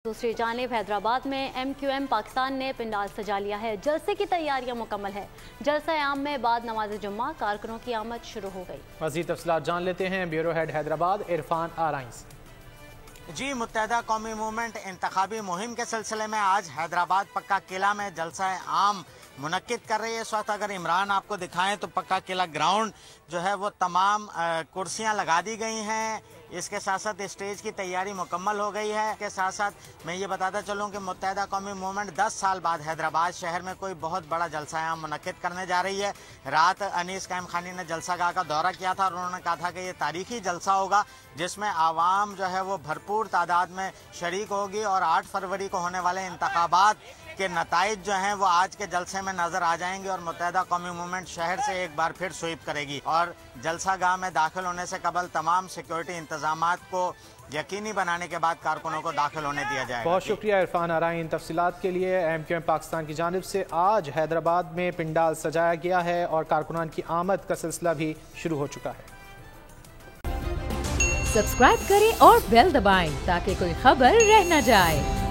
दूसरी जानिब हैदराबाद में MQM पाकिस्तान ने पंडाल सजा लिया है। जलसे की तैयारियां मुकम्मल है। जलसा आम में बाद नमाज जुम्मा कारकुनों की आमद शुरू हो गई। मज़ीद तफसीलात जान लेते हैं ब्यूरो हेड हैदराबाद इरफान आराइन से। जी, मुत्तहदा कौमी मूवमेंट इंतखाबी मुहिम के सिलसिले में आज हैदराबाद पक्का किला में जलसा आम मुनक्किद कर रही है। इस वक्त अगर इमरान आपको दिखाएं तो पक्का किला ग्राउंड जो है वो तमाम कुर्सियां लगा दी गई हैं। इसके साथ साथ स्टेज की तैयारी मुकम्मल हो गई है। इसके साथ साथ मैं ये बताता चलूँ कि मुत्तहदा कौमी मूवमेंट 10 साल बाद हैदराबाद शहर में कोई बहुत बड़ा जलसा आम मुनक्किद करने जा रही है। रात अनीस कायम खानी ने जलसा गाह का दौरा किया था और उन्होंने कहा था कि ये तारीखी जलसा होगा जिसमें आवाम जो है वो भरपूर तादाद में शरीक होगी और 8 फरवरी को होने वाले इंतखाबात के नताइज जो हैं वो आज के जलसे में नजर आ जाएंगे और मुत्तहदा कौमी मूवमेंट शहर से एक बार फिर स्वीप करेगी और जलसा गाह में दाखिल होने से कबल तमाम सिक्योरिटी इंतजामात को यकीनी बनाने के बाद कारकुनों को दाखिल होने दिया जाएगा। बहुत शुक्रिया इरफान आराइन तफसीलात के लिए। MQM पाकिस्तान की जानिब से आज हैदराबाद में पंडाल सजाया गया है और कारकुनान की आमद का सिलसिला भी शुरू हो चुका है। सब्सक्राइब करें और बेल दबाएं ताकि कोई खबर रह न जाए।